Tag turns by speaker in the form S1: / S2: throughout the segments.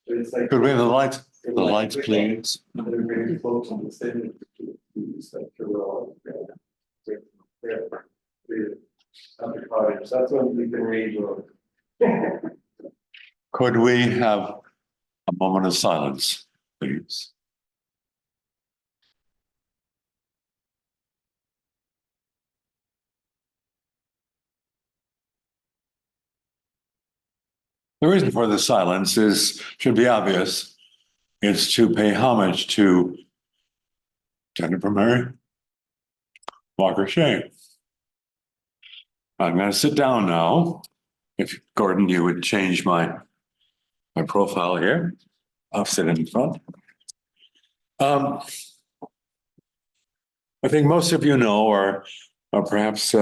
S1: It's like.
S2: Could we have the lights, please?
S1: They're very close on the same. That's when we can read.
S2: Could we have a moment of silence, please? The reason for the silence should be obvious. It's to pay homage to Jennifer Mary Walker Shay. I'm going to sit down now. If Gordon, you would change my profile here. I'll sit in front. I think most of you know, or perhaps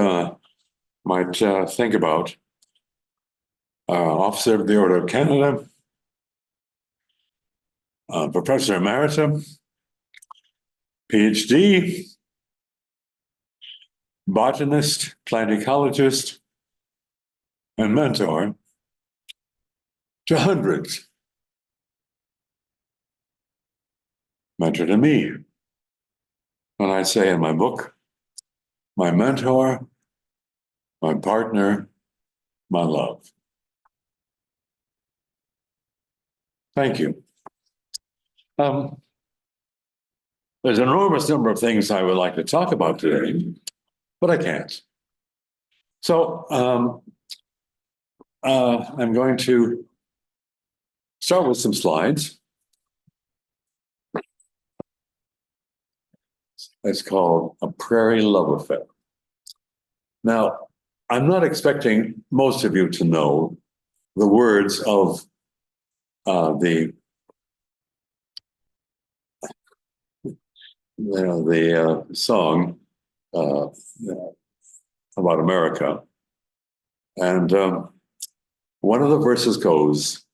S2: might think about Officer of the Order of Canada, Professor Emerita, PhD, botanist, plant ecologist, and mentor to hundreds. Mentor to me. When I say in my book, my mentor, my partner, my love. Thank you. There's an enormous number of things I would like to talk about today, but I can't. So I'm going to start with some slides. It's called A Prairie Love Affair. Now, I'm not expecting most of you to know the words of the song about America. And one of the verses goes,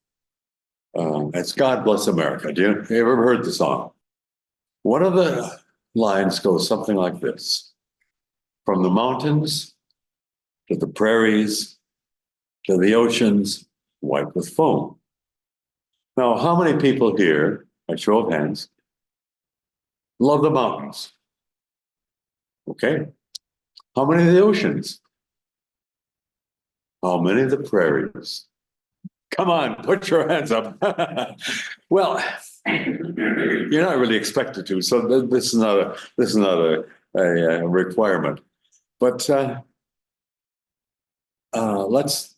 S2: it's God Bless America. Have you ever heard the song? One of the lines goes something like this: from the mountains to the prairies to the oceans white with foam. Now, how many people here, by show of hands, love the mountains? Okay. How many of the oceans? How many of the prairies? Come on, put your hands up. Well, you're not really expected to, so this is not a requirement. But let's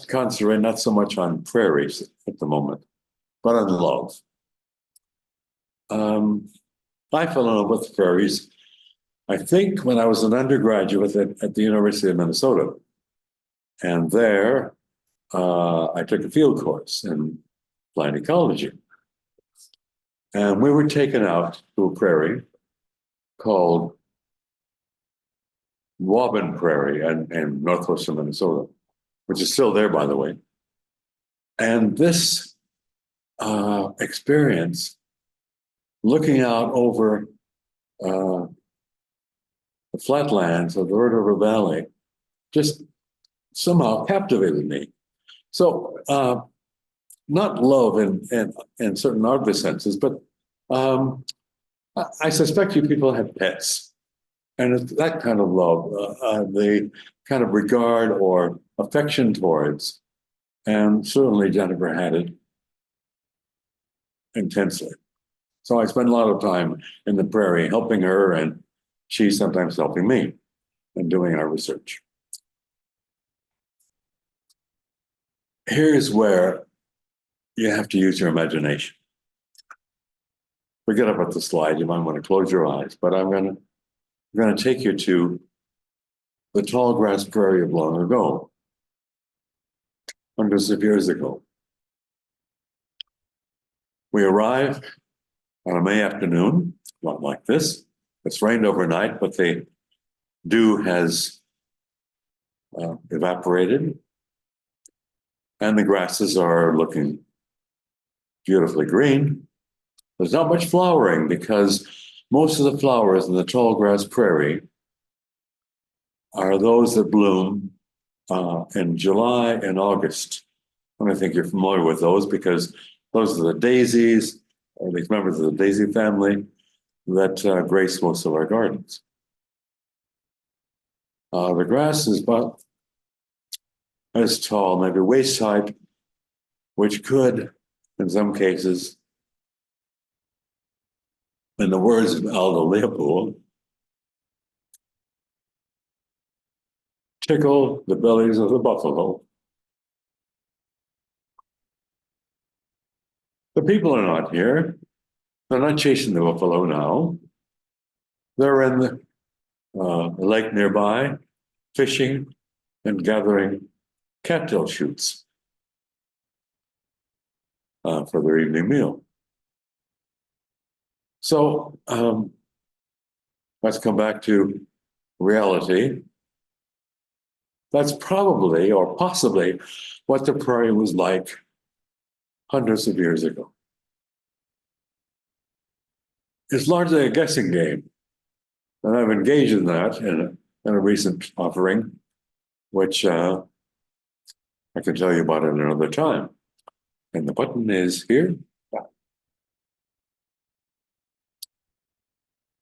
S2: concentrate not so much on prairies at the moment, but on love. I fell in love with prairies, I think, when I was an undergraduate at the University of Minnesota. And there, I took a field course in plant ecology. And we were taken out to a prairie called Wobbin Prairie in northwestern Minnesota, which is still there, by the way. And this experience, looking out over the flatlands of the Red River Valley, just somehow captivated me. So, not love in certain obvious senses, but I suspect you people have pets. And it's that kind of love, the kind of regard or affection towards, and certainly Jennifer had it intensely. So I spent a lot of time in the prairie helping her, and she sometimes helping me in doing our research. Here's where you have to use your imagination. Forget about the slide. You might want to close your eyes, but I'm going to take you to the tall grass prairie of long ago, hundreds of years ago. We arrive on a May afternoon, not like this. It's rained overnight, but the dew has evaporated, and the grasses are looking beautifully green. There's not much flowering because most of the flowers in the tall grass prairie are those that bloom in July and August. And I think you're familiar with those because Those are the daisies, or these members of the daisy family that grace most of our gardens. The grass is about as tall, maybe waist height, which could, in some cases, in the words of Aldo Leopold, tickle the bellies of the buffalo. The people are not here. They're not chasing the buffalo now. They're in the lake nearby, fishing and gathering cattail shoots for their evening meal. So let's come back to reality. That's probably or possibly what the prairie was like hundreds of years ago. It's largely a guessing game, and I've engaged in that in a recent offering, which I can tell you about at another time. And the button is here.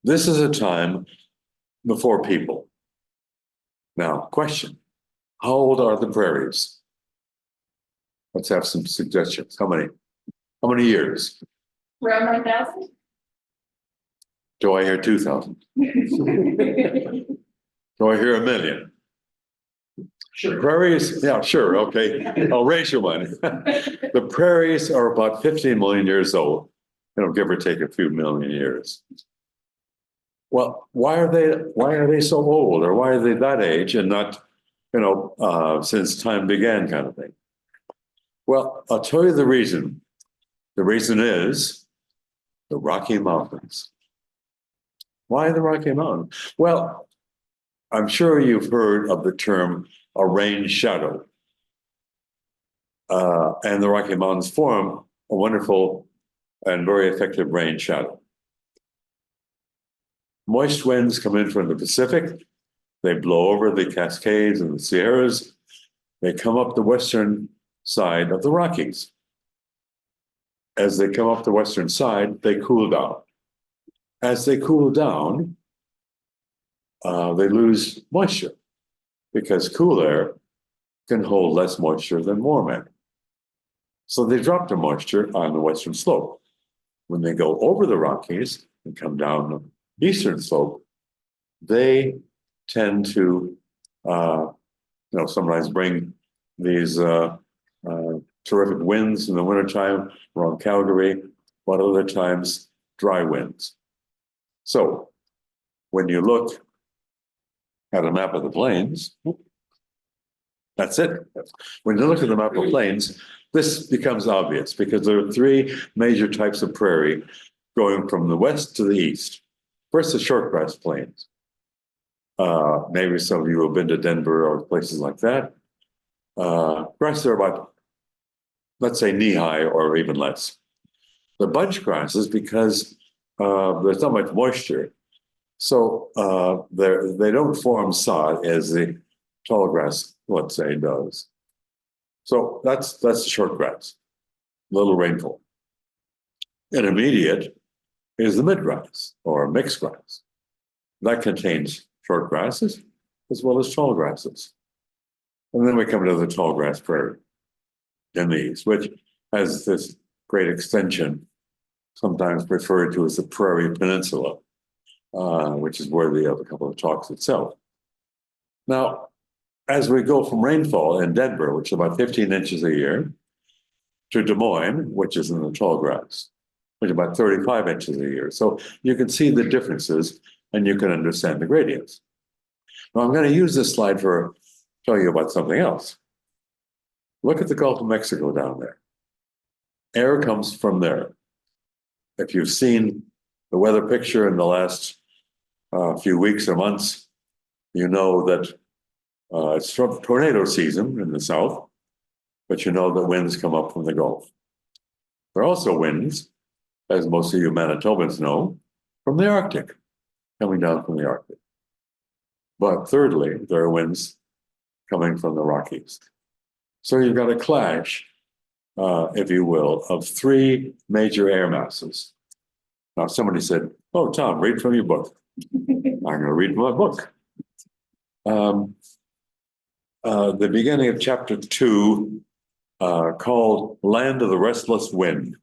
S2: This is a time before people. Now, question, how old are the prairies? Let's have some suggestions. How many years?
S3: Around 9,000?
S2: Do I hear 2,000? Do I hear 1,000,000?
S1: Sure.
S2: Prairies, yeah, sure, okay. I'll raise your money. The prairies are about 15 million years old, give or take a few million years. Well, why are they so old, or why are they that age and not, since time began kind of thing? Well, I'll tell you the reason. The reason is the Rocky Mountains. Why the Rocky Mountains? Well, I'm sure you've heard of the term a rain shadow. And the Rocky Mountains form a wonderful and very effective rain shadow. Moist winds come in from the Pacific. They blow over the Cascades and the Sierras. They come up the western side of the Rockies. As they come up the western side, they cool down. As they cool down, they lose moisture because cool air can hold less moisture than warm air. So they drop the moisture on the western slope. When they go over the Rockies and come down the eastern slope, they tend to, sometimes bring these terrific winds in the wintertime around Calgary, but other times dry winds. So when you look at a map of the plains, that's it. When you look at the map of plains, this becomes obvious because there are three major types of prairie going from the west to the east. First, the shortgrass plains. Maybe some of you have been to Denver or places like that. Grass are about, let's say, knee-high or even less. The bunch grasses, because there's not much moisture, so they don't form sod as the tall grass, let's say, does. So that's the short grass, little rainfall. Intermediate is the midgrass or mixed grass. That contains short grasses as well as tall grasses. And then we come to the tall grass prairie in the east, which has this great extension, sometimes referred to as the Prairie Peninsula, which is worthy of a couple of talks itself. Now, as we go from rainfall in Denver, which is about 15 inches a year, to Des Moines, which is in the tall grass, which is about 35 inches a year. So you can see the differences and you can understand the gradients. Now, I'm going to use this slide for tell you about something else. Look at the Gulf of Mexico down there. Air comes from there. If you've seen the weather picture in the last few weeks or months, you know that it's tornado season in the south, but you know that winds come up from the Gulf. There are also winds, as most of you Manitobans know, from the Arctic, coming down from the Arctic. But thirdly, there are winds coming from the Rockies. So you've got a clash if you will, of three major air masses. Now, somebody said, "Oh, Tom, read from your book." I'm going to read from my book. The beginning of chapter 2, called "Land of the Restless Wind."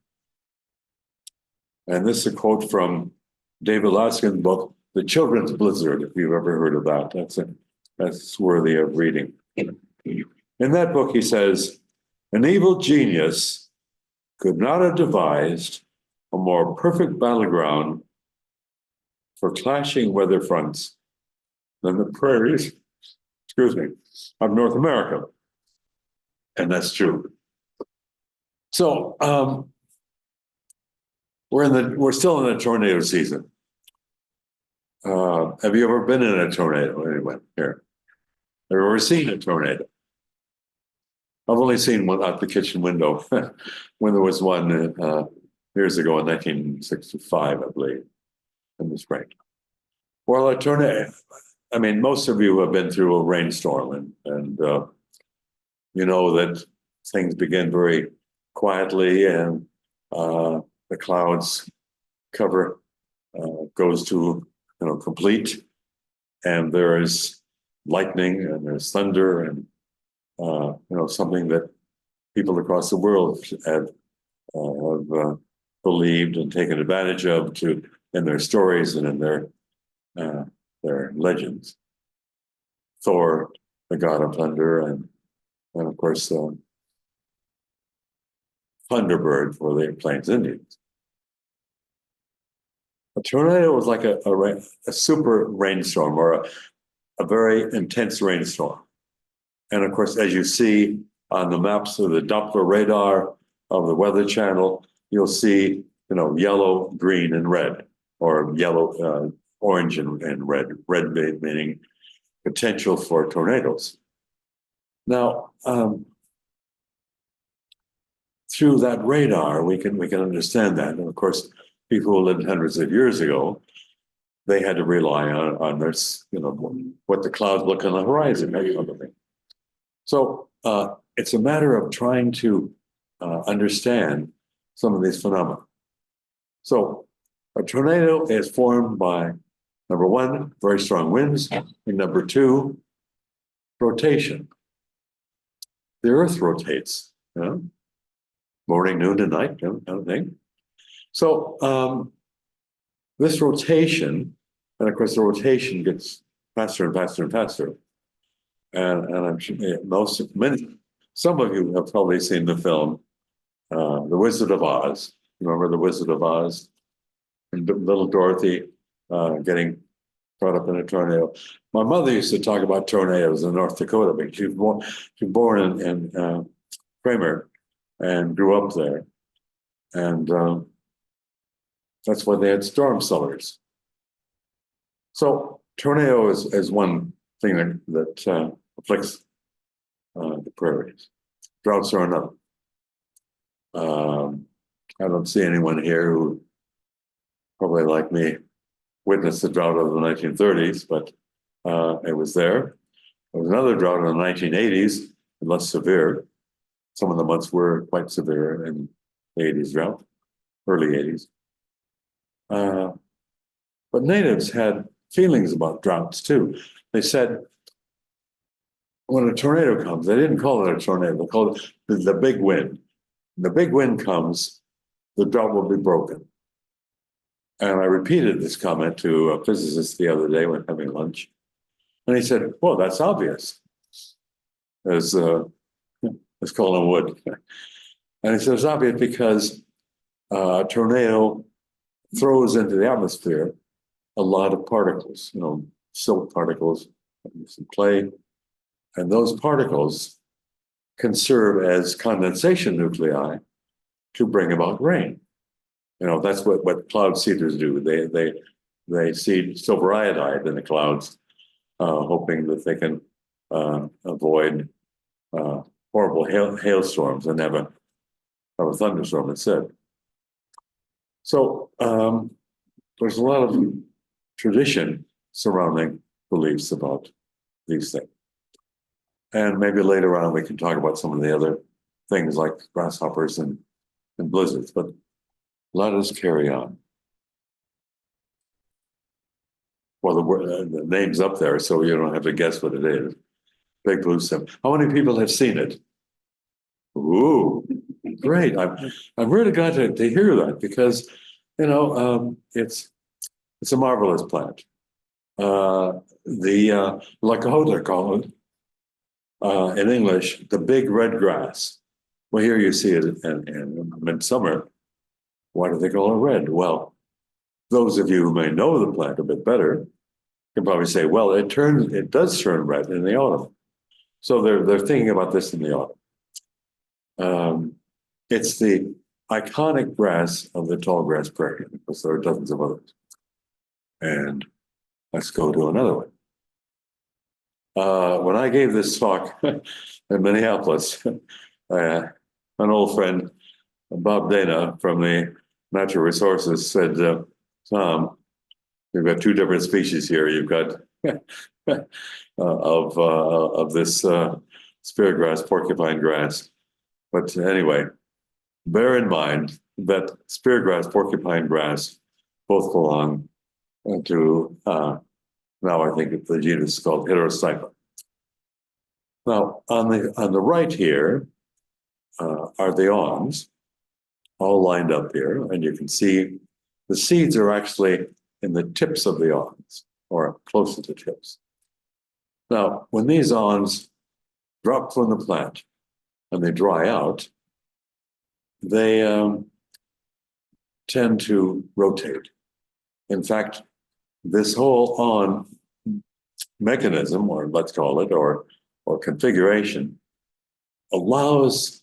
S2: And this is a quote from David Laskin's book, The Children's Blizzard, if you've ever heard of that. That's worthy of reading. In that book, he says, "An evil genius could not have devised a more perfect battleground for clashing weather fronts than the prairies, of North America." And that's true. So we're still in the tornado season. Have you ever been in a tornado? Anyone here? Have you ever seen a tornado? I've only seen one out the kitchen window when there was one years ago in 1965, I believe, in the spring. Well, a tornado, I mean, most of you have been through a rainstorm, and you know that things begin very quietly, and the clouds cover goes to complete, and there is lightning and there's thunder, and something that people across the world have believed and taken advantage of in their stories and in their legends. Thor, the god of thunder, and of course Thunderbird for the Plains Indians. A tornado was like a super rainstorm, or a very intense rainstorm. And of course, as you see on the maps of the Doppler radar of the Weather Channel, you'll see, yellow, green, and red, or yellow, orange, and red. Red meaning potential for tornadoes. Now, through that radar, we can understand that. And of course, people who lived hundreds of years ago, they had to rely on this, what the clouds look on the horizon, that kind of thing. So it's a matter of trying to understand some of these phenomena. So a tornado is formed by, number one, very strong winds, and number two, rotation. The earth rotates, morning, noon, and night, kind of thing. So this rotation, and of course the rotation gets faster and faster and faster. And I'm sure some of you have probably seen the film, The Wizard of Oz. Remember The Wizard of Oz? And little Dorothy getting caught up in a tornado. My mother used to talk about tornadoes in North Dakota because she was born in Prairie and grew up there. And that's why they had storm cellars. So tornado is one thing that afflicts the prairies. Droughts are another. I don't see anyone here who, probably like me, witnessed the drought of the 1930s, but it was there. There was another drought in the 1980s, less severe. Some of the months were quite severe in the 80s drought, early 80s. But natives had feelings about droughts too. They said, when a tornado comes, they didn't call it a tornado, they called it the big wind. When the big wind comes, the drought will be broken. And I repeated this comment to a physicist the other day when having lunch. And he said, well, that's obvious. As Colin Wood. And he said, it's obvious because a tornado throws into the atmosphere a lot of particles, silt particles, some clay. And those particles can serve as condensation nuclei to bring about rain. That's what cloud seeders do. They seed silver iodide in the clouds, hoping that they can avoid horrible hailstorms and have a thunderstorm instead. So there's a lot of tradition surrounding beliefs about these things. And maybe later on we can talk about some of the other things like grasshoppers and blizzards. But let us carry on. Well, the name's up there, so you don't have to guess what it is. Big blue symbol. How many people have seen it? Ooh, great! I'm really glad to hear that, because it's a marvelous plant. The Lakota call it in English the big red grass. Well, here you see it in midsummer. Why do they call it red? Well, those of you who may know the plant a bit better can probably say, well, it does turn red in the autumn. So they're thinking about this in the autumn. It's the iconic grass of the tall grass prairie, because there are dozens of others. And let's go to another one. When I gave this talk in Minneapolis, an old friend, Bob Dana from the Natural Resources, said, Tom, you've got two different species here. You've got of this spear grass, porcupine grass. But anyway, bear in mind that spear grass, porcupine grass, both belong to now I think the genus is called Heterostypa. Now on the right here are the awns, all lined up here, and you can see the seeds are actually in the tips of the awns, or close to the tips. Now, when these awns drop from the plant and they dry out, they tend to rotate. In fact, this whole awn mechanism, or let's call it, or configuration, allows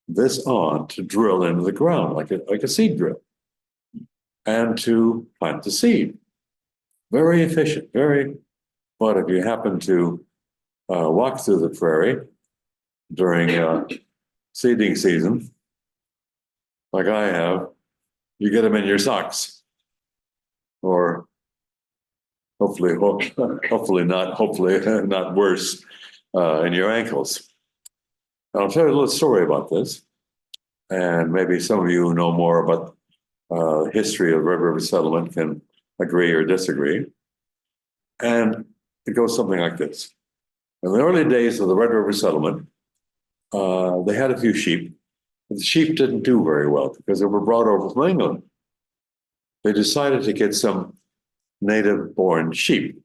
S2: this awn to drill into the ground like a seed drill, and to plant the seed. Very efficient, very. But if you happen to walk through the prairie during seeding season, like I have, you get them in your socks, or hopefully not worse, in your ankles. I'll tell you a little story about this, and maybe some of you who know more about history of Red River settlement can agree or disagree. And it goes something like this. In the early days of the Red River settlement, they had a few sheep, but the sheep didn't do very well because they were brought over from England. They decided to get some native-born sheep.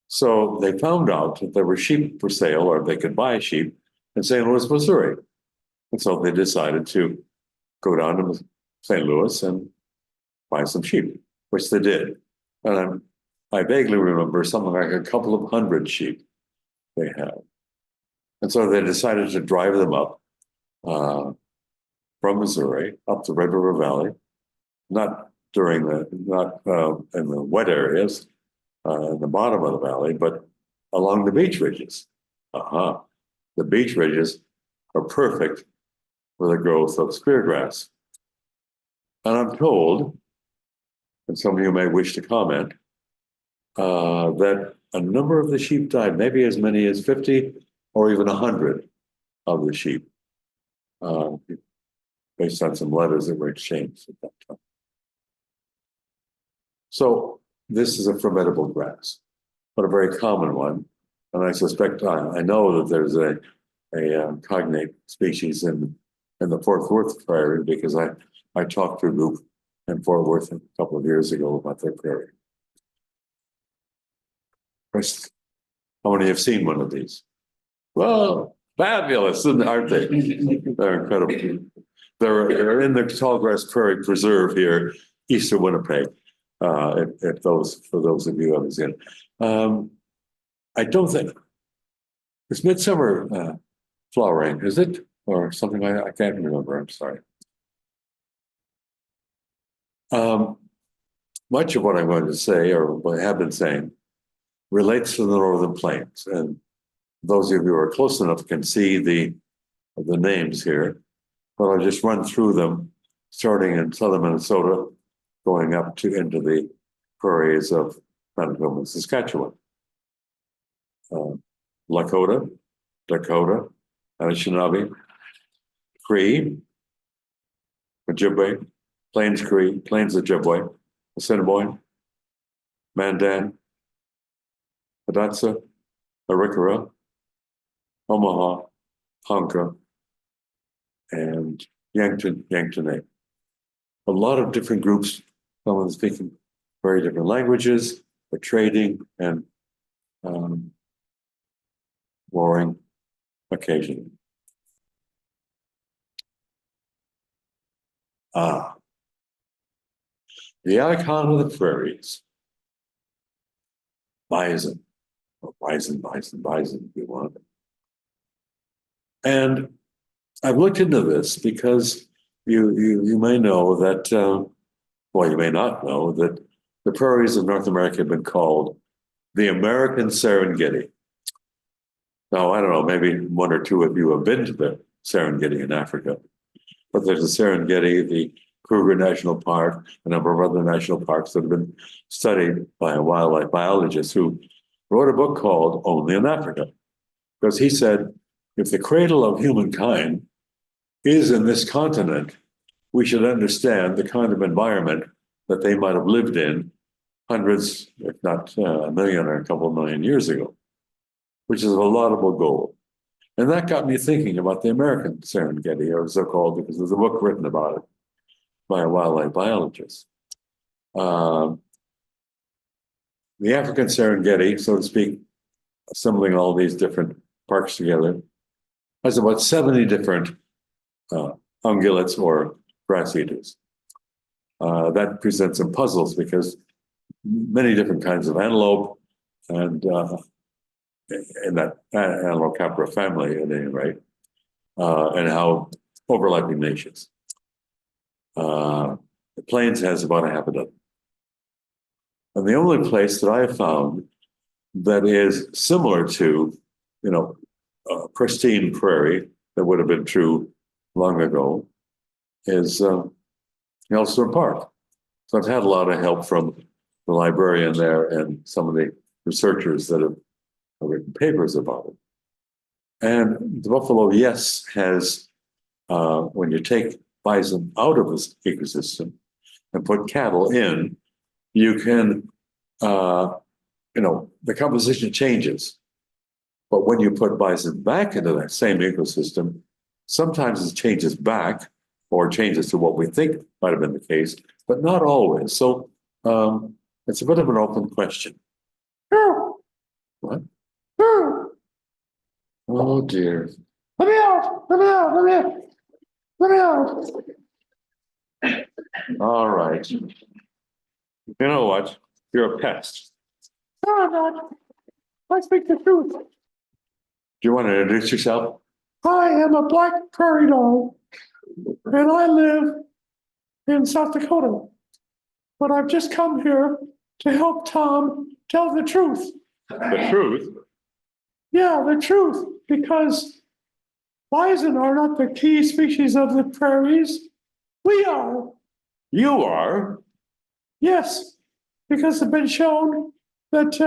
S2: So they found out that there were sheep for sale, or they could buy sheep in St. Louis, Missouri. And so they decided to go down to St. Louis and buy some sheep, which they did. And I vaguely remember something like a couple of hundred sheep they had. And so they decided to drive them up from Missouri up the Red River Valley, not in the wet areas, in the bottom of the valley, but along the beach ridges. The beach ridges are perfect for the growth of speargrass. And I'm told, and some of you may wish to comment, that a number of the sheep died, maybe as many as 50 or even 100 of the sheep, based on some letters that were exchanged at that time. So this is a formidable grass, but a very common one. And I suspect, I know that there's a cognate species in the Fort Worth Prairie, because I talked to a group in Fort Worth a couple of years ago about their prairie. Chris, how many have seen one of these? Well, fabulous, aren't they? They're incredible. They're in the Tallgrass Prairie Preserve here, east of Winnipeg. For those of you who haven't seen it. I don't think it's midsummer flowering, is it? Or something I can't remember, I'm sorry. Much of what I'm going to say, or what I have been saying, relates to the Northern Plains. And those of you who are close enough can see the names here, but I'll just run through them, starting in southern Minnesota, going up into the prairies of Manitoba and Saskatchewan. Lakota, Dakota, Anishinaabe, Cree, Ojibwe, Plains Cree, Plains Ojibwe, Assiniboine, Mandan, Hidatsa, Arikara, Omaha, Ponca, and Yanktonai. A lot of different groups, someone speaking very different languages, for trading and warring occasionally. The icon of the prairies. Bison, or bison, if you want. And I've looked into this because you may know that, well, you may not know that the prairies of North America have been called the American Serengeti. Now, I don't know, maybe one or two of you have been to the Serengeti in Africa, but there's the Serengeti, the Kruger National Park, a number of other national parks that have been studied by a wildlife biologist who wrote a book called Only in Africa, because he said, if the cradle of humankind is in this continent, we should understand the kind of environment that they might have lived in hundreds, if not a million or a couple of million years ago, which is a laudable goal. And that got me thinking about the American Serengeti, or so called, because there's a book written about it by a wildlife biologist. The African Serengeti, so to speak, assembling all these different parks together, has about 70 different ungulates or grass eaters. That presents some puzzles because many different kinds of antelope and in that Antelope family at any rate, and how overlapping nations. The Plains has about a half a dozen. And the only place that I have found that is similar to, pristine prairie, that would have been true long ago, is Yellowstone Park. So I've had a lot of help from the librarian there and some of the researchers that have written papers about it. And the buffalo, yes, has, when you take bison out of this ecosystem and put cattle in, you can, the composition changes. But when you put bison back into that same ecosystem, sometimes it changes back or changes to what we think might have been the case, but not always. So it's a bit of an open question. What? Oh dear. Let me out. All right. You know what? You're a pest. No, I'm not. I speak the truth. Do you want to introduce yourself? I am a black prairie dog, and I live in South Dakota. But I've just come here to help Tom tell the truth. The truth? Yeah, the truth, because bison are not the key species of the prairies. We are. You are? Yes, because it's been shown that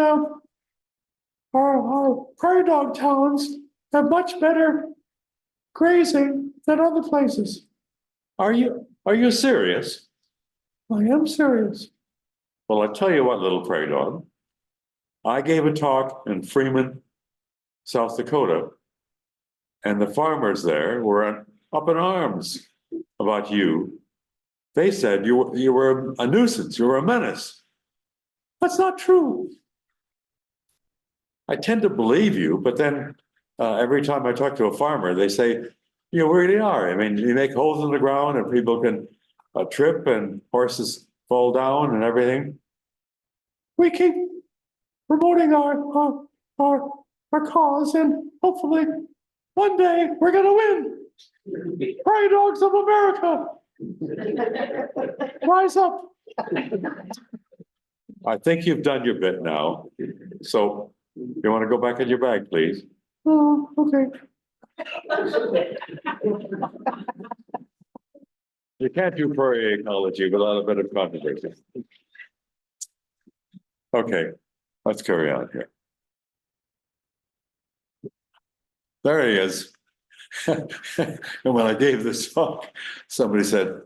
S2: our prairie dog towns have much better grazing than other places. Are you serious? I am serious. Well, I tell you what, little prairie dog. I gave a talk in Freeman, South Dakota, and the farmers there were up in arms about you. They said you were a nuisance, you were a menace. That's not true. I tend to believe you, but then every time I talk to a farmer, they say, you really are. I mean, you make holes in the ground and people can trip and horses fall down and everything. We keep promoting our cause, and hopefully one day we're going to win. Prairie Dogs of America, rise up. I think you've done your bit now. So you want to go back in your bag, please? Oh, okay. You can't do prairie ecology without a bit of controversy. Okay, let's carry on here. There he is. And when I gave this talk, somebody said,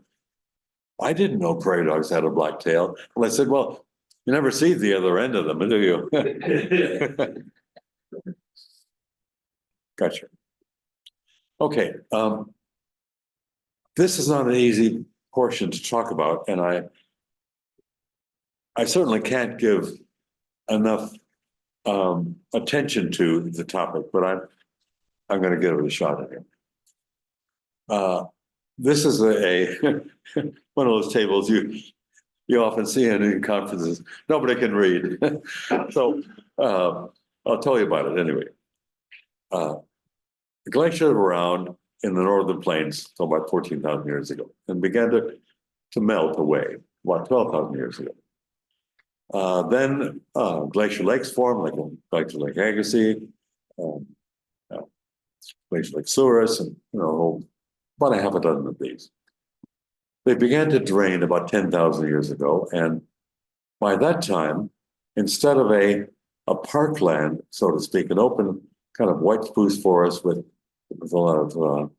S2: I didn't know prairie dogs had a black tail. Well, I said, well, you never see the other end of them, do you? Gotcha. Okay. This is not an easy portion to talk about, and I certainly can't give enough attention to the topic, but I'm going to give it a shot at it. This is a one of those tables you often see in conferences. Nobody can read, so I'll tell you about it anyway. The glacier around in the northern plains so about 14,000 years ago and began to melt away about 12,000 years ago. Then glacial lakes formed, like Glacier Lake Agassiz, Glacier Lake Souris, and about a half a dozen of these. They began to drain about 10,000 years ago, and by that time, instead of a parkland, so to speak, an open kind of white spruce forest with a lot of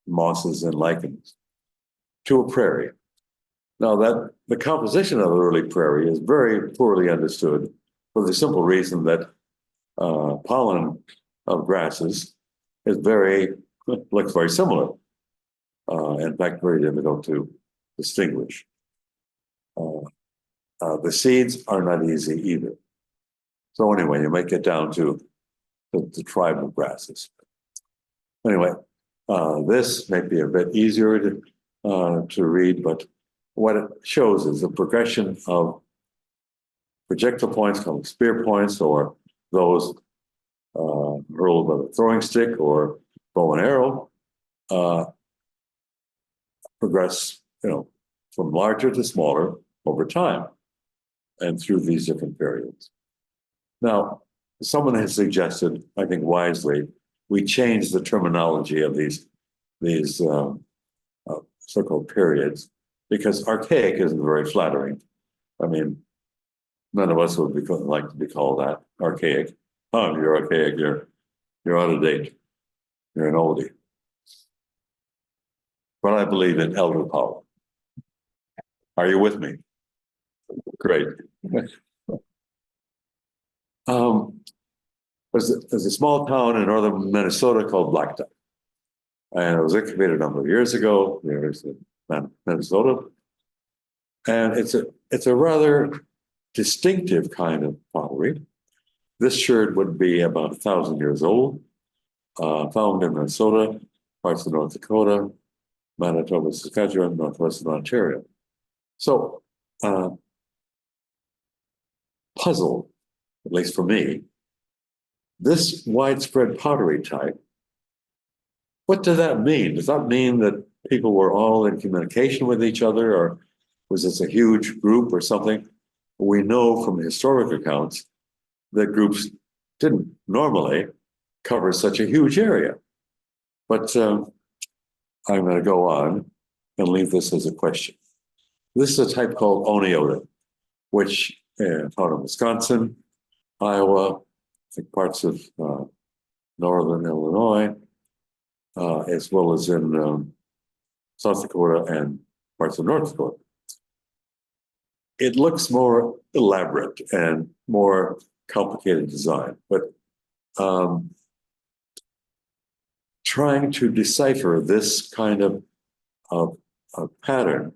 S2: mosses and lichens, to a prairie. Now that the composition of the early prairie is very poorly understood for the simple reason that pollen of grasses is looks very similar. In fact, very difficult to distinguish. The seeds are not easy either. So anyway, you might get down to the tribe of grasses. Anyway, this may be a bit easier to read, but what it shows is the progression of projectile points called spear points, or those hurled with a throwing stick or bow and arrow, progress, from larger to smaller over time and through these different periods. Now, someone has suggested, I think wisely, we change the terminology of these so-called periods, because archaic isn't very flattering. I mean, none of us would like to be called that, archaic. Oh, you're archaic, you're out of date, you're an oldie. But I believe in elder power. Are you with me? Great. There's a small town in northern Minnesota called Black Duck. And it was excavated a number of years ago, University of Manitoba. And it's a rather distinctive kind of pottery. This sherd would be about 1,000 years old, found in Minnesota, parts of North Dakota, Manitoba, Saskatchewan, northwestern Ontario. So, puzzle, at least for me, this widespread pottery type, what does that mean? Does that mean that people were all in communication with each other, or was this a huge group or something? We know from historic accounts that groups didn't normally cover such a huge area. But I'm going to go on and leave this as a question. This is a type called Oneota, which found in Wisconsin, Iowa, I think parts of northern Illinois, as well as in South Dakota and parts of North Dakota. It looks more elaborate and more complicated design, but trying to decipher this kind of pattern,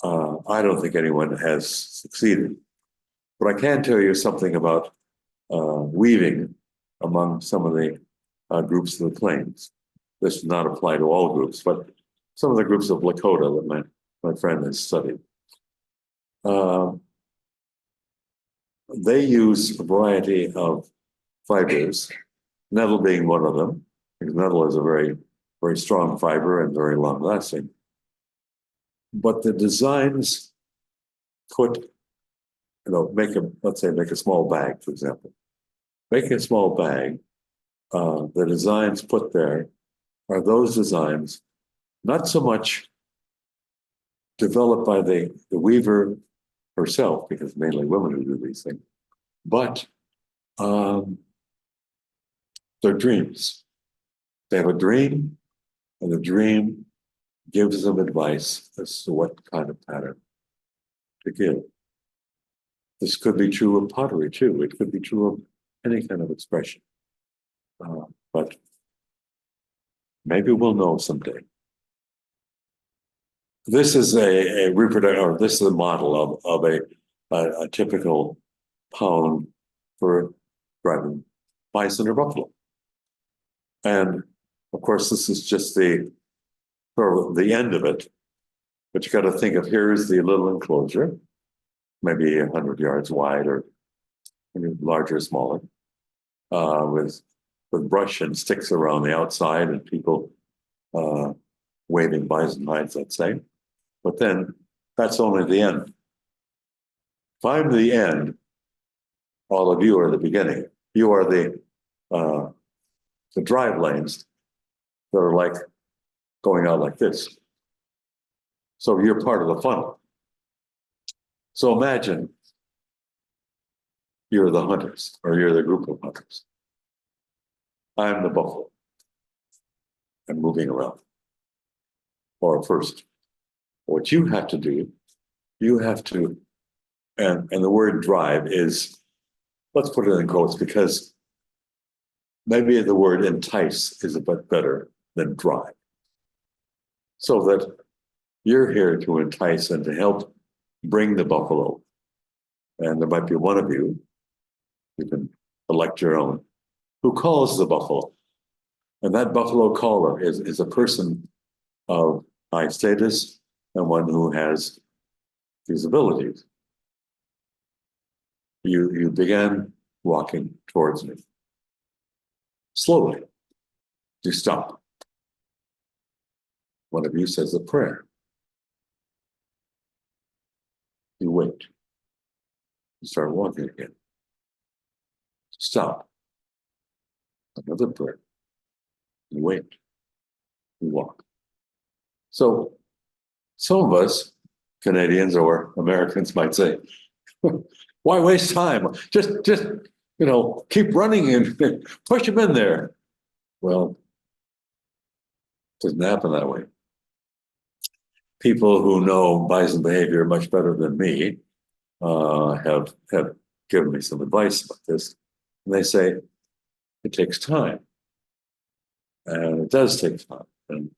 S2: I don't think anyone has succeeded. But I can tell you something about weaving among some of the groups of the plains. This does not apply to all groups, but some of the groups of Lakota that my friend has studied. They use a variety of fibers, nettle being one of them, because nettle is a very, very strong fiber and very long lasting. But the designs put, let's say make a small bag, for example. Making a small bag, the designs put there are those designs, not so much developed by the weaver herself, because mainly women who do these things, but their dreams. They have a dream, and the dream gives them advice as to what kind of pattern to give. This could be true of pottery too. It could be true of any kind of expression. But maybe we'll know someday. This is a reproduction, or this is a model of a typical pound for driving bison or buffalo. And of course, this is just the end of it. But you got to think of, here's the little enclosure, maybe 100 yards wide or larger or smaller, with brush and sticks around the outside and people waving bison hides, let's say. But then that's only the end. If I'm the end, all of you are the beginning. You are the drive lanes that are like going out like this. So you're part of the fun. So imagine you're the hunters, or you're the group of hunters. I'm the buffalo. I'm moving around. Or first, what you have to do, you have to, and the word drive is, let's put it in quotes, because maybe the word entice is a bit better than drive. So that you're here to entice and to help bring the buffalo. And there might be one of you can elect your own, who calls the buffalo. And that buffalo caller is a person of high status and one who has these abilities. You began walking towards me. Slowly, you stop. One of you says a prayer. You wait. You start walking again. Stop. Another prayer. You wait. You walk. So some of us, Canadians or Americans, might say, why waste time? Just keep running and push them in there. Well, it doesn't happen that way. People who know bison behavior much better than me have given me some advice about this. And they say it takes time. And it does take time. And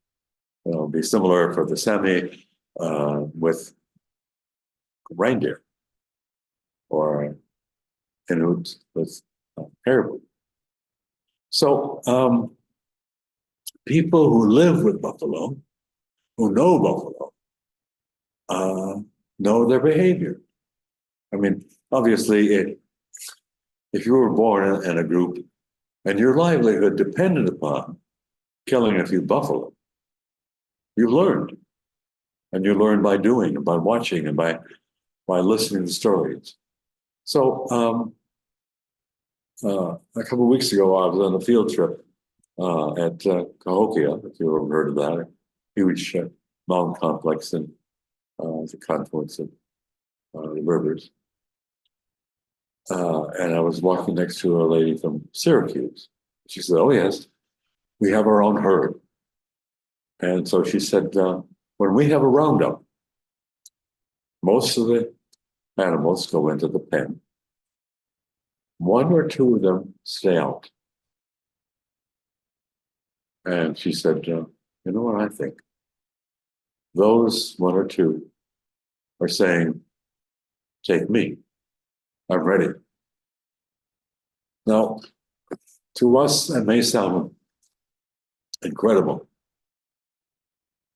S2: it'll be similar for the Sami with reindeer, or Inuit with caribou. So people who live with buffalo, who know buffalo, know their behavior. I mean, obviously, if you were born in a group and your livelihood depended upon killing a few buffalo, you learned. And you learn by doing and by watching and by listening to stories. So a couple of weeks ago, I was on a field trip at Cahokia, if you've ever heard of that, a huge mountain complex in the confluence of the rivers. And I was walking next to a lady from Syracuse. She said, oh, yes, we have our own herd. And so she said, when we have a roundup, most of the animals go into the pen. One or two of them stay out. And she said, you know what I think? Those one or two are saying, take me. I'm ready. Now, to us, that may sound incredible.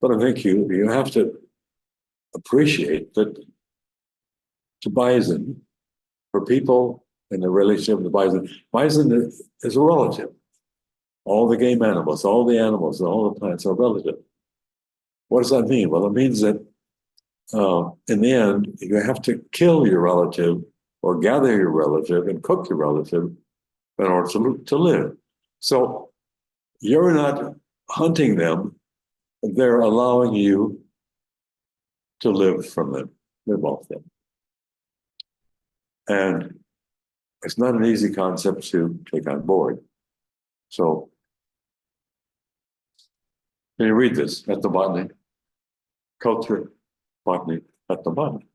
S2: But I think you have to appreciate that to bison, for people in the relationship with the bison is a relative. All the game animals, all the animals, and all the plants are relative. What does that mean? Well, it means that in the end, you have to kill your relative or gather your relative and cook your relative in order to live. So you're not hunting them. They're allowing you to live from them, live off them. And it's not an easy concept to take on board. So Can you read this? Ethnobotany, culture, botany, ethnobotany.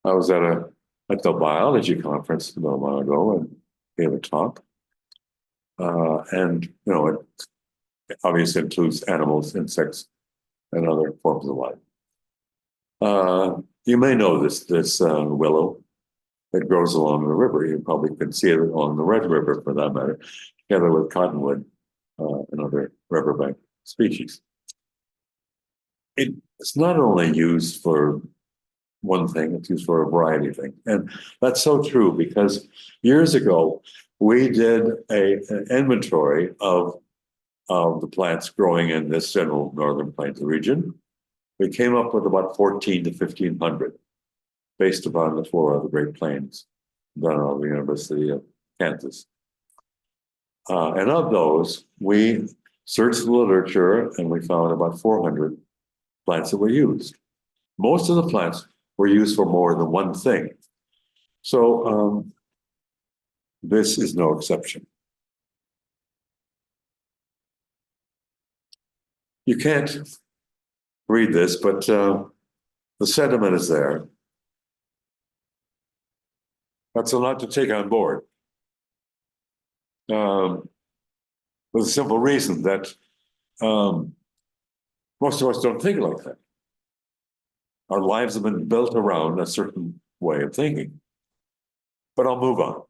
S2: I was at a ethnobiology conference a little while ago and gave a talk. And it obviously includes animals, insects, and other forms of life. You may know this willow. It grows along the river. You probably can see it along the Red River, for that matter, together with cottonwood and other riverbank species. It's not only used for one thing, it's used for a variety of things. And that's so true because years ago, we did an inventory of the plants growing in this general northern plains region. We came up with about 14 to 1,500 based upon the flora of the Great Plains done at the University of Kansas. And of those, we searched the literature and we found about 400 plants that were used. Most of the plants were used for more than one thing. So this is no exception. You can't read this, but the sentiment is there. That's a lot to take on board. With a simple reason that most of us don't think like that. Our lives have been built around a certain way of thinking. But I'll move on.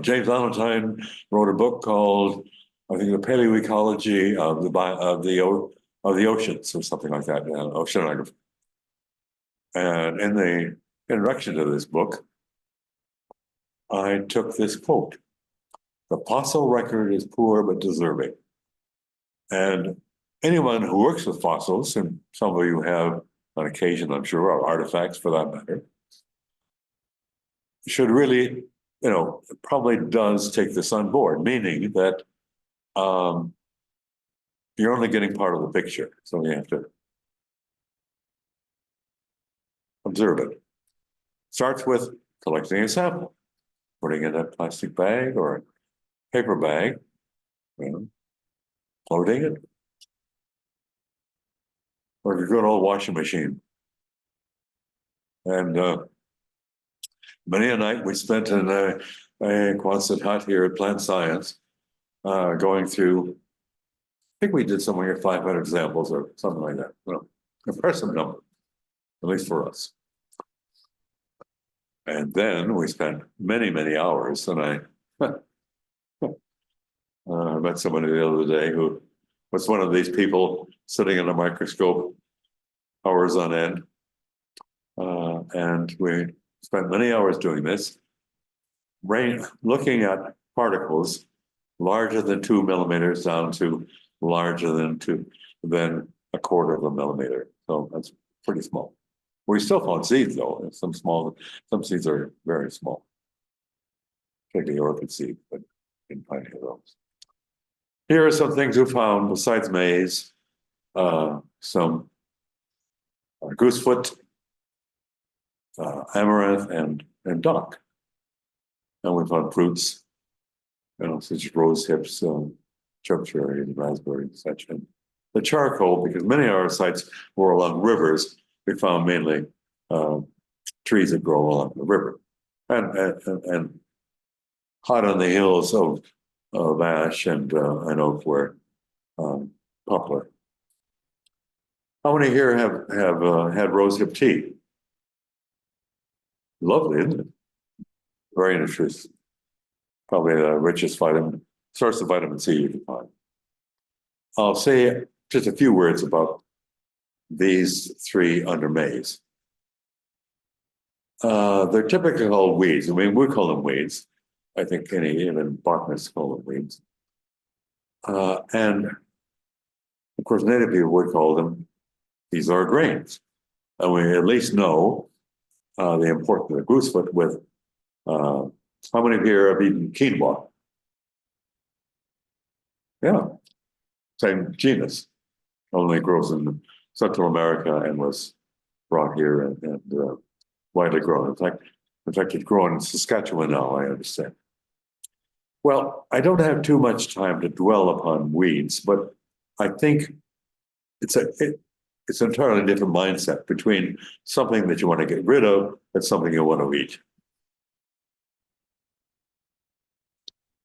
S2: James Valentine wrote a book called, I think, The Paleoecology of the Oceans, or something like that, oceanography. And in the introduction to this book, I took this quote: "The fossil record is poor but deserving." And anyone who works with fossils, and some of you have on occasion, I'm sure, or artifacts for that matter, should really, probably does take this on board, meaning that you're only getting part of the picture, so you have to observe it. Starts with collecting a sample, putting it in a plastic bag or a paper bag, loading it, or a good old washing machine. And many a night we spent in a Quonset hut here at Plant Science, going through, I think we did somewhere here 500 examples or something like that. Well, impressive number, at least for us. And then we spent many, many hours, and I met somebody the other day who was one of these people sitting in a microscope hours on end. And we spent many hours doing this, looking at particles larger than 2 millimeters down to larger than a quarter of a millimeter. So that's pretty small. We still found seeds though. Some seeds are very small, particularly orchid seed, but didn't find any of those. Here are some things we found besides maize, some goosefoot, amaranth, and dock. And we found fruits, such as rose hips, chokecherry, and raspberry, and such. And the charcoal, because many of our sites were along rivers, we found mainly trees that grow along the river, and hot on the hills of ash and oak were poplar. How many here have had rosehip tea? Lovely, isn't it? Very nutritious. Probably the richest source of vitamin C you can find. I'll say just a few words about these three under maize. They're typically called weeds. I mean, we call them weeds. I think even botanists call them weeds. And of course, native people would call them, these are grains. And we at least know the importance of goosefoot with, how many of you have eaten quinoa? Yeah, same genus, only grows in Central America and was brought here and widely grown. In fact, it's grown in Saskatchewan now, I understand. Well, I don't have too much time to dwell upon weeds, but I think it's it's an entirely different mindset between something that you want to get rid of and something you want to eat.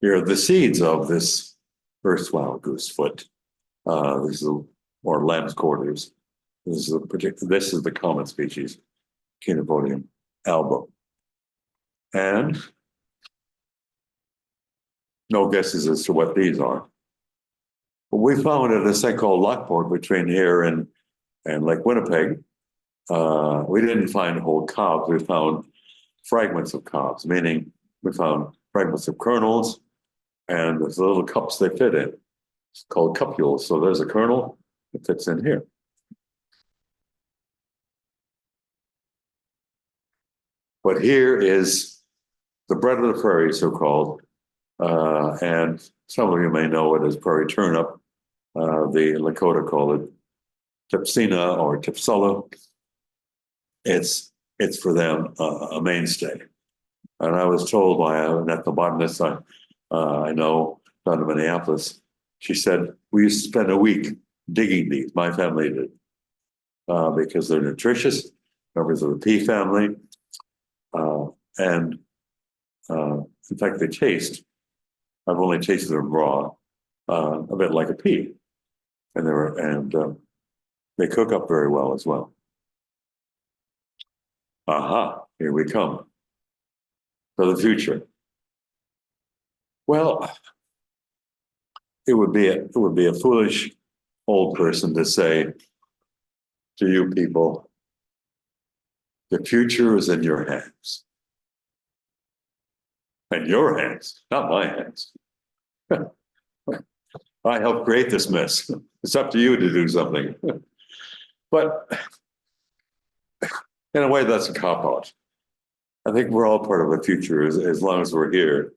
S2: Here are the seeds of this erstwhile goosefoot. This is or lamb's quarters. This is the common species, Ethnobotany album. And no guesses as to what these are. But we found at a site called Lockport between here and Lake Winnipeg. We didn't find whole cobs. We found fragments of cobs, meaning we found fragments of kernels and there's the little cups they fit in. It's called cupules. So there's a kernel that fits in here. But here is the bread of the prairie, so-called, and some of you may know it as prairie turnip. The Lakota call it tipsina or tipsula. It's for them a mainstay. And I was told by an ethnobotanist I know down in Minneapolis, she said, we used to spend a week digging these, my family did, because they're nutritious, members of the pea family. And in fact, they taste, I've only tasted them raw, a bit like a pea. And they cook up very well as well. Aha, here we come. For the future. Well, it would be a foolish old person to say to you people, the future is in your hands. In your hands, not my hands. I helped create this mess. It's up to you to do something. But in a way, that's a cop-out. I think we're all part of the future as long as we're here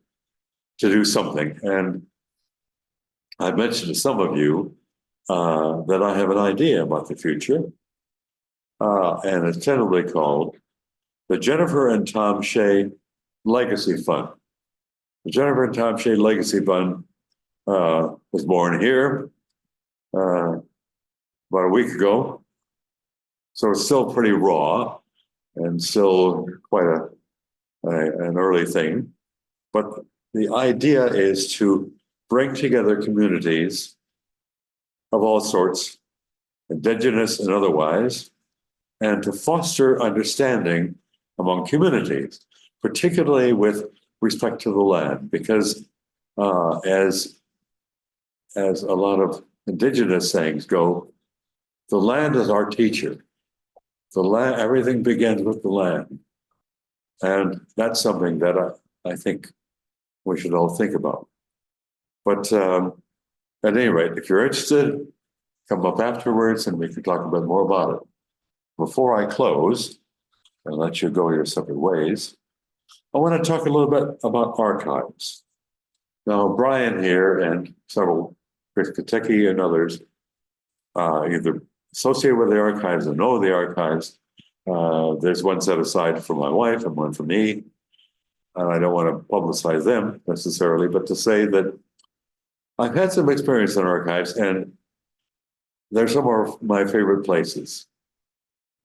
S2: to do something. And I mentioned to some of you that I have an idea about the future. And it's tentatively called the Jennifer and Tom Shay Legacy Fund. The Jennifer and Tom Shay Legacy Fund was born here about a week ago. So it's still pretty raw and still quite an early thing. But the idea is to bring together communities of all sorts, Indigenous and otherwise, and to foster understanding among communities, particularly with respect to the land, because as a lot of Indigenous sayings go, the land is our teacher. The land, everything begins with the land. And that's something that I think we should all think about. But at any rate, if you're interested, come up afterwards and we can talk a bit more about it. Before I close and let you go your separate ways, I want to talk a little bit about archives. Now, Brian here and several, Chris Katecki and others, either associated with the archives or know the archives. There's one set aside for my wife and one for me. And I don't want to publicize them necessarily, but to say that I've had some experience in archives and they're some of my favorite places.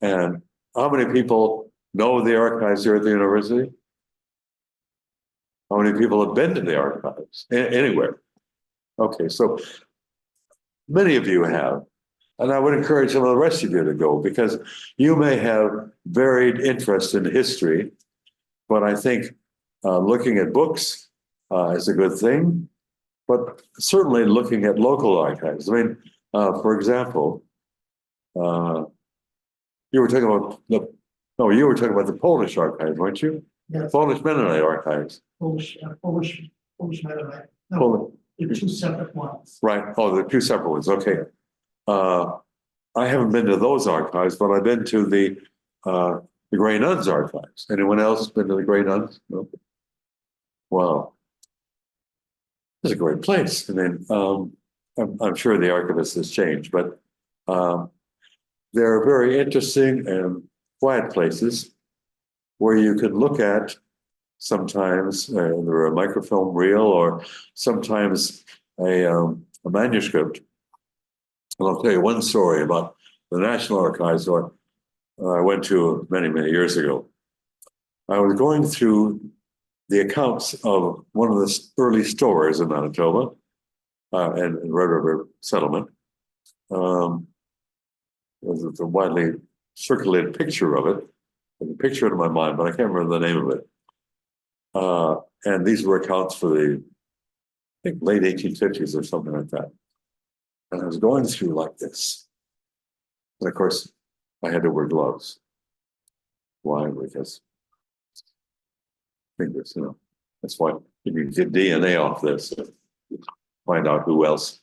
S2: And how many people know the archives here at the university? How many people have been to the archives anywhere? Okay, so many of you have. And I would encourage some of the rest of you to go because you may have varied interest in history, but I think looking at books is a good thing, but certainly looking at local archives. I mean, for example, you were talking about you were talking about the Polish archives, weren't you?
S3: Yes.
S2: Polish Mennonite archives.
S3: Polish Mennonite. No, they're two separate ones.
S2: Right. Oh, the two separate ones. Okay. I haven't been to those archives, but I've been to the Grey Nuns archives. Anyone else been to the Grey Nuns? No. Wow. It's a great place. I mean, I'm sure the archivist has changed, but they're very interesting and quiet places where you could look at sometimes they're a microfilm reel, or sometimes a manuscript. And I'll tell you one story about the National Archives where I went to many, many years ago. I was going through the accounts of one of the early stores in Manitoba and Red River Settlement. There's a widely circulated picture of it. There's a picture in my mind, but I can't remember the name of it. And these were accounts for the, I think, late 1850s or something like that. And I was going through like this. And of course, I had to wear gloves. Why? Because fingers, you know. That's why if you get DNA off this, find out who else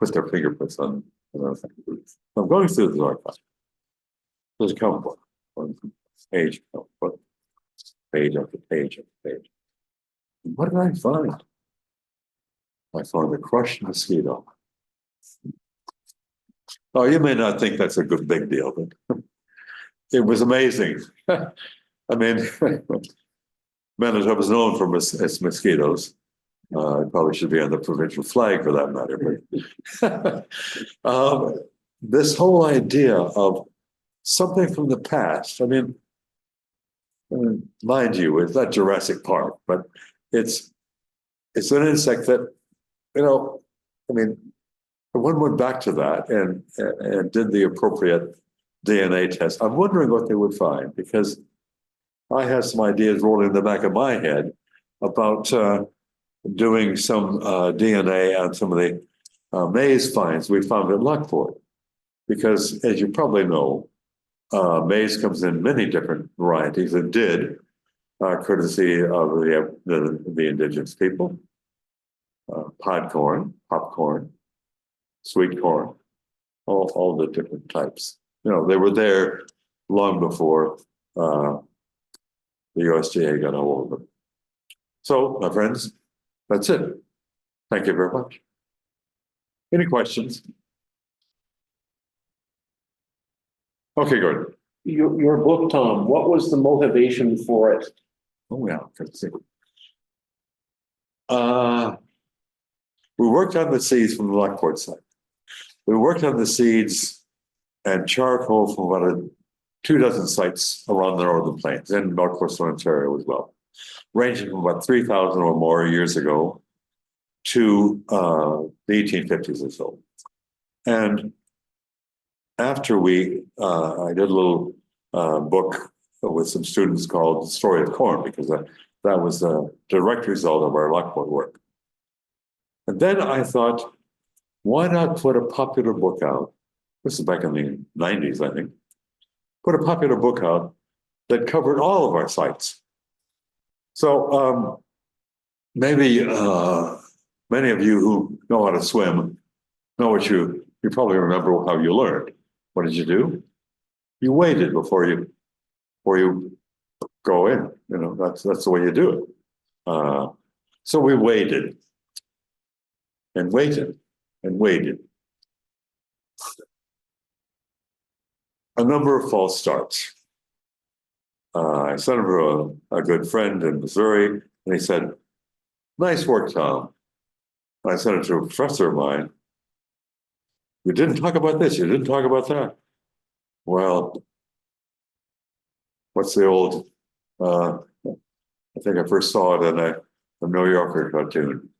S2: put their fingerprints on. I'm going through this archive. There's a comic book, page after page after page after page. What did I find? I found a crushed mosquito. Oh, you may not think that's a good big deal, but it was amazing. I mean, Manitoba is known for its mosquitoes. It probably should be on the provincial flag for that matter. But this whole idea of something from the past, I mean, mind you, it's not Jurassic Park, but it's an insect that, you know, I mean, one went back to that and did the appropriate DNA test. I'm wondering what they would find, because I have some ideas rolling in the back of my head about doing some DNA on some of the maize finds we found at Lockport. Because as you probably know, maize comes in many different varieties. It did, courtesy of the Indigenous people. Pod corn, popcorn, sweet corn, all the different types. You know, they were there long before the USDA got a hold of them. So, my friends, that's it. Thank you very much. Any questions? Okay, good.
S1: Your book, Tom, what was the motivation for it?
S2: Oh, yeah, let's see. We worked on the seeds from the Lockport site. We worked on the seeds and charcoal from about 24 sites around the Northern Plains and Northwestern Ontario as well, ranging from about 3,000 or more years ago to the 1850s or so. And after I did a little book with some students called The Story of Corn, because that was a direct result of our Lockport work. And then I thought, why not put a popular book out? This is back in the 90s, I think. Put a popular book out that covered all of our sites. So maybe many of you who know how to swim know what you probably remember how you learned. What did you do? You waited before you go in. You know, that's the way you do it. So we waited and waited and waited. A number of false starts. I sent him to a good friend in Missouri, and he said, "Nice work, Tom." And I sent it to a professor of mine. "You didn't talk about this, you didn't talk about that." Well, what's the old, I think I first saw it in a New Yorker cartoon.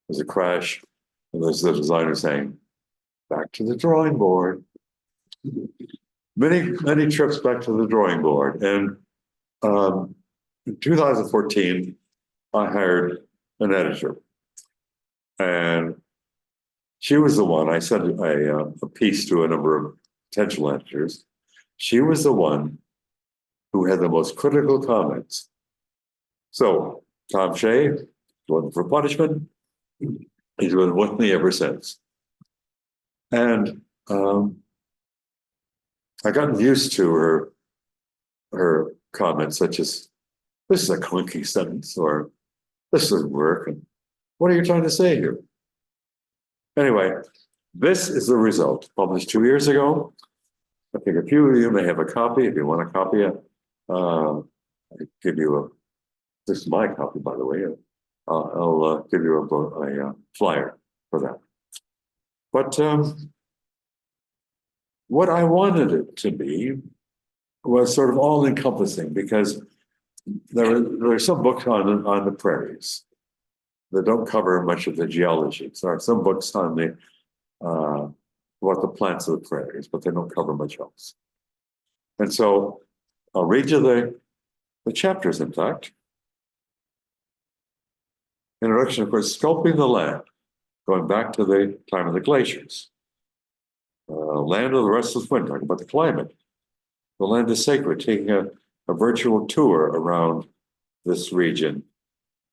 S2: There's a crash, and there's the designer saying, "Back to the drawing board." Many trips back to the drawing board. And in 2014, I hired an editor. And she was the one, I sent a piece to a number of potential editors. She was the one who had the most critical comments. So, Tom Shay, Glutton for Punishment, he's been with me ever since. And I got used to her comments, such as, "This is a clunky sentence," or "This doesn't work," and "What are you trying to say here?" Anyway, this is the result, published 2 years ago. I think a few of you may have a copy. If you want a copy, I give you This is my copy, by the way. I'll give you a flyer for that. But what I wanted it to be was sort of all encompassing, because there are some books on the prairies that don't cover much of the geology. There are some books on the about the plants of the prairies, but they don't cover much else. And so I'll read you the chapters, in fact. Introduction, of course, sculpting the land, going back to the time of the glaciers. Land of the restless wind, talking about the climate. The land is sacred, taking a virtual tour around this region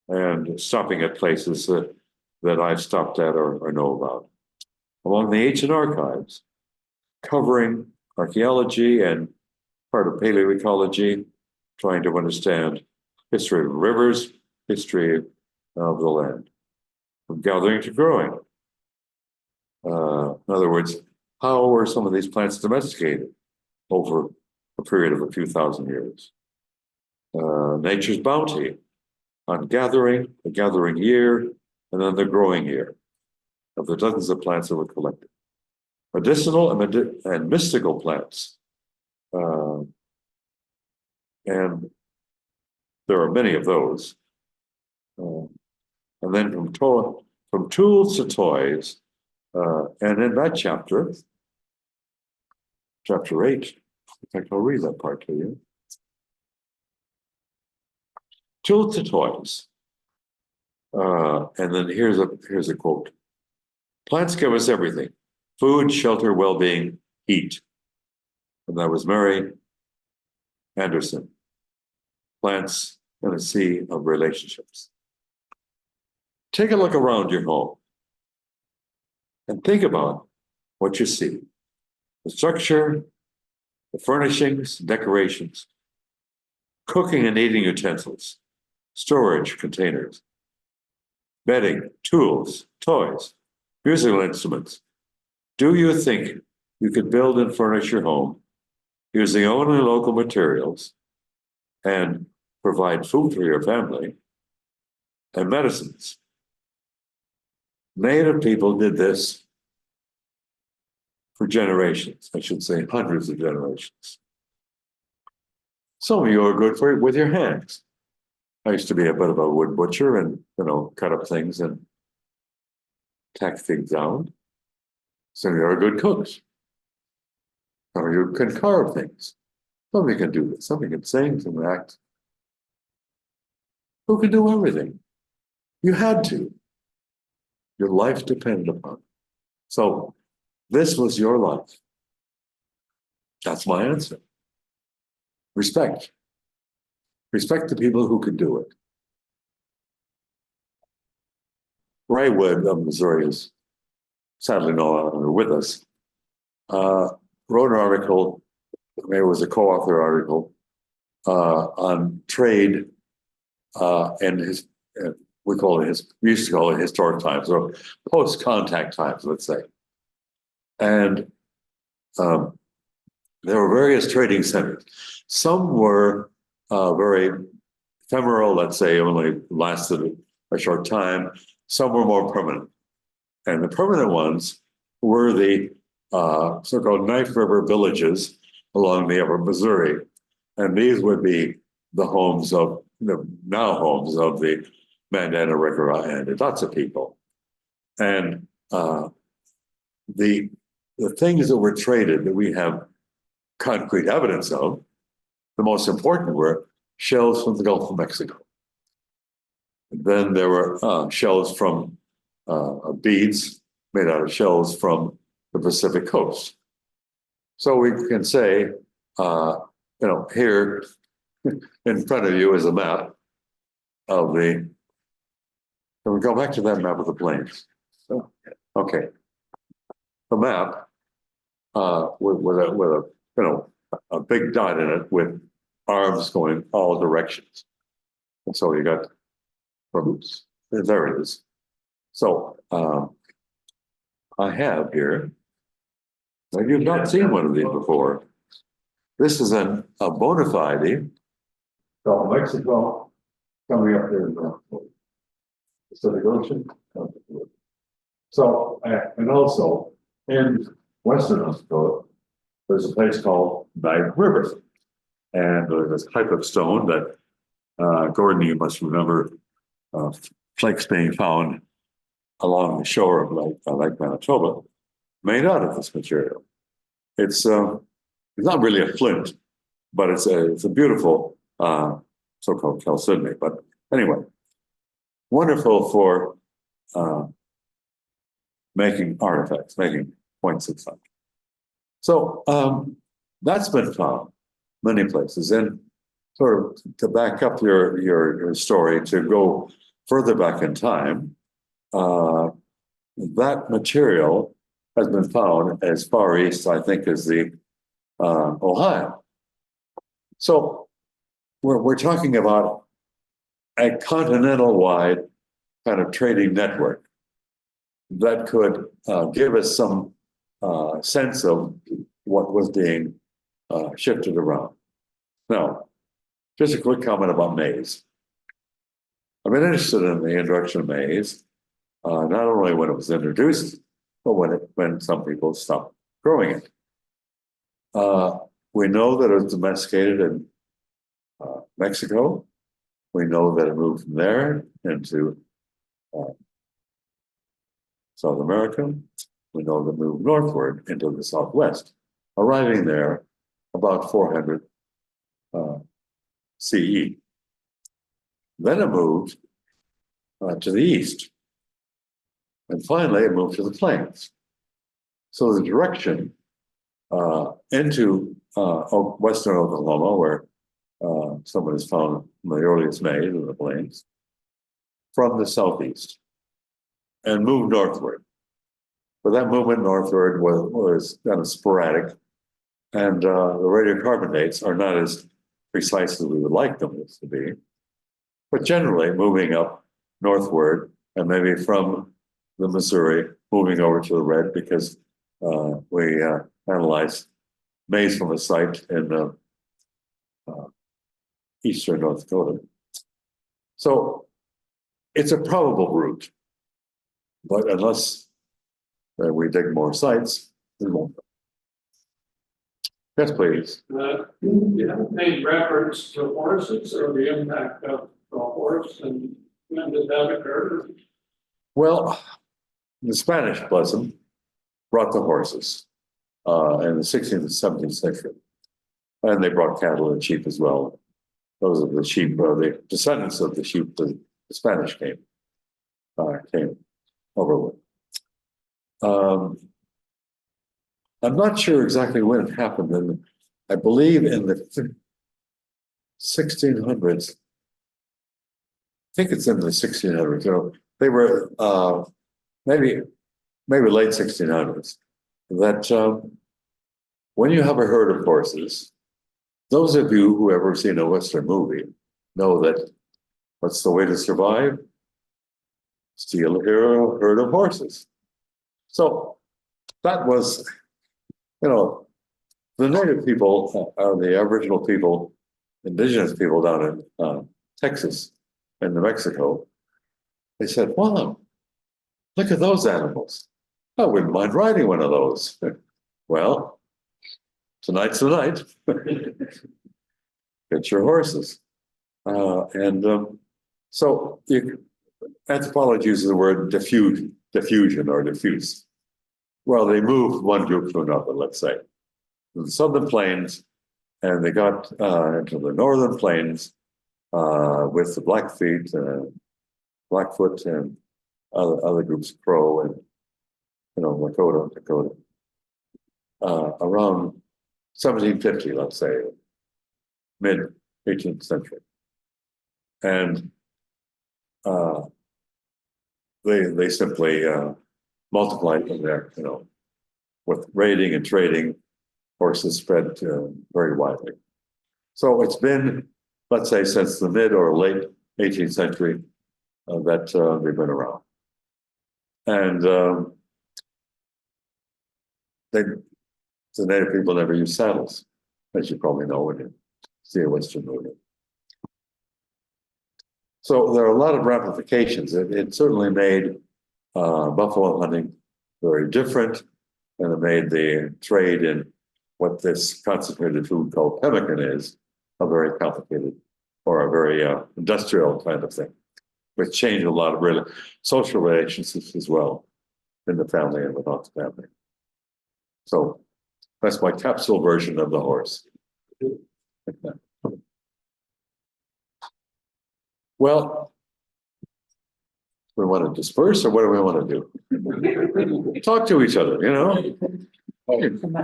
S2: and stopping at places that I've stopped at or know about. Along the ancient archives, covering archaeology and part of paleoecology, trying to understand history of rivers, history of the land, from gathering to growing. In other words, how were some of these plants domesticated over a period of a few thousand years? Nature's bounty on gathering, the gathering year, and then the growing year of the dozens of plants that were collected. Medicinal and mystical plants. And there are many of those. And then from tools to toys, and in that chapter 8, in fact, I'll read that part to you. Tools to toys. And then here's a quote. Plants give us everything: food, shelter, well-being, heat. And that was Mary Anderson. Plants in a sea of relationships. Take a look around your home and think about what you see. The structure, the furnishings, decorations, cooking and eating utensils, storage containers, bedding, tools, toys, musical instruments. Do you think you could build and furnish your home using only local materials and provide food for your family and medicines? Native people did this for generations, I should say hundreds of generations. Some of you are good for it with your hands. I used to be a bit of a wood butcher and, cut up things and tack things down. Some of you are good cooks. Some of you can carve things. Some of you can do this. Some of you can sing, some act. Who can do everything? You had to. Your life depended upon it. So this was your life. That's my answer. Respect. Respect the people who could do it. Ray Wood of Missouri is sadly no longer with us. Wrote an article, it was a co-author article, on trade and his, we used to call it historic times or post-contact times, let's say. And there were various trading centers. Some were very ephemeral, let's say, only lasted a short time. Some were more permanent. And the permanent ones were the so-called Knife River villages along the upper Missouri. And these would be the homes of the Mandana, Rickera, and lots of people. And the things that were traded that we have concrete evidence of, the most important were shells from the Gulf of Mexico. And then there were shells from beads made out of shells from the Pacific coast. So we can say, here in front of you is a map of the. Can we go back to that map of the plains? Okay. The map with a big dot in it with arms going all directions. And so you got there it is. So I have here, maybe you've not seen one of these before. This is a bona fide Gulf of Mexico coming up here in the Pacific Ocean. So, and also in Western Australia, there's a place called Niagara River. And there's this type of stone that, Gordon, you must remember, flakes being found along the shore of Lake Manitoba, made out of this material. It's not really a flint, but it's a beautiful so-called chalcedony. But anyway, wonderful for making artifacts, making points of such. So that's been found many places. And sort of to back up your story, to go further back in time, that material has been found as far east, I think, as the Ohio. So we're talking about a continental-wide kind of trading network that could give us some sense of what was being shifted around. Now, just a quick comment about maize. I've been interested in the introduction of maize, not only when it was introduced, but when some people stopped growing it. We know that it was domesticated in Mexico. We know that it moved from there into South America. We know that it moved northward into the Southwest, arriving there about 400 CE. Then it moved to the east. And finally, it moved to the plains. So the direction into western Oklahoma, where someone has found the earliest maize in the plains, from the southeast, and moved northward. But that movement northward was kind of sporadic, and the radiocarbon dates are not as precise as we would like them to be, but generally moving up northward, and maybe from the Missouri moving over to the red, because we analyzed maize from a site in eastern North Dakota. So it's a probable route, but unless we dig more sites, we won't. Yes, please.
S4: You haven't made reference to horses or the impact of the horse, and when did that occur?
S2: Well, the Spanish, bless them, brought the horses in the 16th and 17th century. And they brought cattle and sheep as well. Those are the sheep, the descendants of the sheep that the Spanish came over with. I'm not sure exactly when it happened, and I believe in the 1600s. I think it's in the 1600s. You know, they were maybe late 1600s. That when you have a herd of horses, those of you who ever seen a Western movie know that what's the way to survive? Steal a herd of horses. So that was, you know, the native people, the Aboriginal people, Indigenous people down in Texas and New Mexico, they said, wow, look at those animals. I wouldn't mind riding one of those. Well, tonight's the night. Get your horses. So anthropology uses the word diffusion or diffuse. Well, they moved one group to another, let's say. The southern plains, and they got into the northern plains with the Blackfeet, Blackfoot, and other groups, Crow, and Lakota, around 1750, let's say, mid 18th century, and they simply multiplied from there. With raiding and trading, horses spread very widely. So it's been, let's say, since the mid or late 18th century that they've been around, and the native people never used saddles, as you probably know when you see a Western movie. So there are a lot of ramifications. It certainly made buffalo hunting very different, and it made the trade in what this concentrated food called pemmican is a very complicated or a very industrial kind of thing, which changed a lot of really social relationships as well in the family and without the family. So that's my capsule version of the horse. Well, we want to disperse, or what do we want to do? Talk to each other, you know?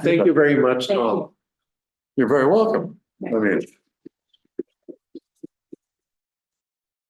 S1: Thank you very much, Tom.
S2: You're very welcome. I mean,